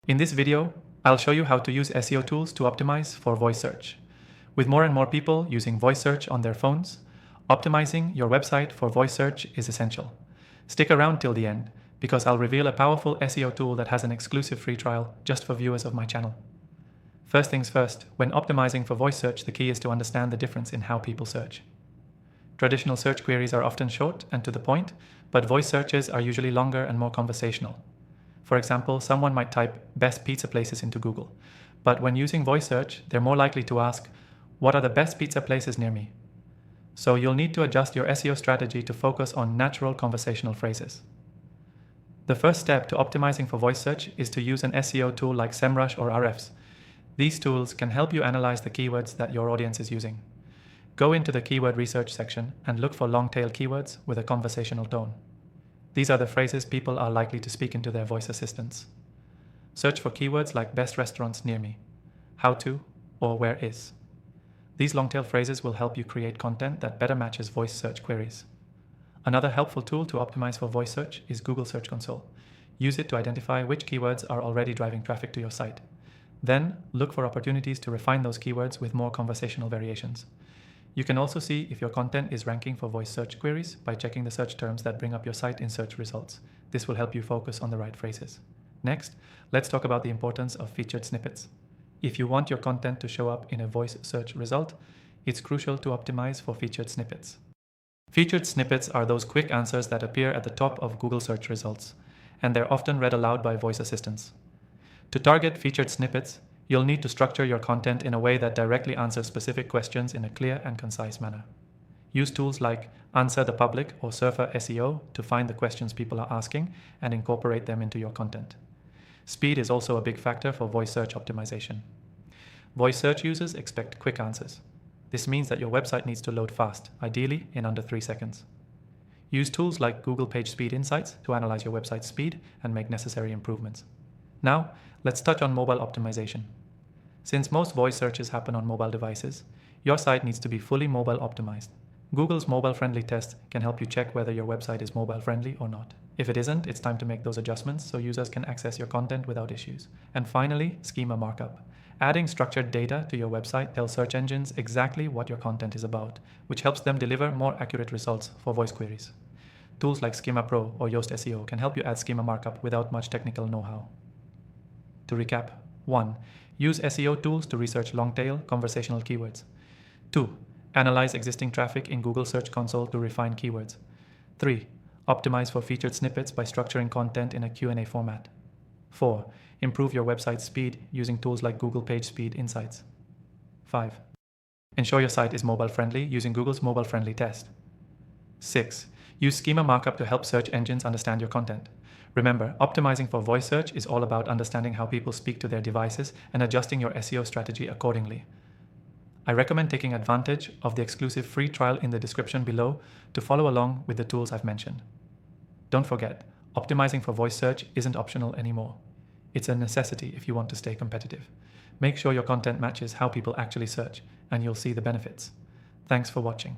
In this video, I'll show you how to use SEO tools to optimize for voice search. With more and more people using voice search on their phones, optimizing your website for voice search is essential. Stick around till the end, because I'll reveal a powerful SEO tool that has an exclusive free trial just for viewers of my channel. First things first, when optimizing for voice search, the key is to understand the difference in how people search. Traditional search queries are often short and to the point, but voice searches are usually longer and more conversational. For example, someone might type best pizza places into Google, but when using voice search, they're more likely to ask, what are the best pizza places near me? So you'll need to adjust your SEO strategy to focus on natural conversational phrases. The first step to optimizing for voice search is to use an SEO tool like SEMrush or Ahrefs. These tools can help you analyze the keywords that your audience is using. Go into the keyword research section and look for long-tail keywords with a conversational tone. These are the phrases people are likely to speak into their voice assistants. Search for keywords like best restaurants near me, how to, or where is. These long-tail phrases will help you create content that better matches voice search queries. Another helpful tool to optimize for voice search is Google Search Console. Use it to identify which keywords are already driving traffic to your site. Then, look for opportunities to refine those keywords with more conversational variations. You can also see if your content is ranking for voice search queries by checking the search terms that bring up your site in search results. This will help you focus on the right phrases. Next, let's talk about the importance of featured snippets. If you want your content to show up in a voice search result, it's crucial to optimize for featured snippets. Featured snippets are those quick answers that appear at the top of Google search results, and they're often read aloud by voice assistants. To target featured snippets, you'll need to structure your content in a way that directly answers specific questions in a clear and concise manner. Use tools like Answer the Public or Surfer SEO to find the questions people are asking and incorporate them into your content. Speed is also a big factor for voice search optimization. Voice search users expect quick answers. This means that your website needs to load fast, ideally in under 3 seconds. Use tools like Google Page Speed Insights to analyze your website's speed and make necessary improvements. Now, let's touch on mobile optimization. Since most voice searches happen on mobile devices, your site needs to be fully mobile optimized. Google's mobile-friendly test can help you check whether your website is mobile-friendly or not. If it isn't, it's time to make those adjustments so users can access your content without issues. And finally, schema markup. Adding structured data to your website tells search engines exactly what your content is about, which helps them deliver more accurate results for voice queries. Tools like Schema Pro or Yoast SEO can help you add schema markup without much technical know-how. To recap, 1. Use SEO tools to research long-tail conversational keywords. 2. Analyze existing traffic in Google Search Console to refine keywords. 3. Optimize for featured snippets by structuring content in a Q&A format. 4. Improve your website speed using tools like Google Page Speed Insights. 5. Ensure your site is mobile-friendly using Google's mobile-friendly test. 6. Use schema markup to help search engines understand your content. Remember, optimizing for voice search is all about understanding how people speak to their devices and adjusting your SEO strategy accordingly. I recommend taking advantage of the exclusive free trial in the description below to follow along with the tools I've mentioned. Don't forget, optimizing for voice search isn't optional anymore. It's a necessity if you want to stay competitive. Make sure your content matches how people actually search, and you'll see the benefits. Thanks for watching.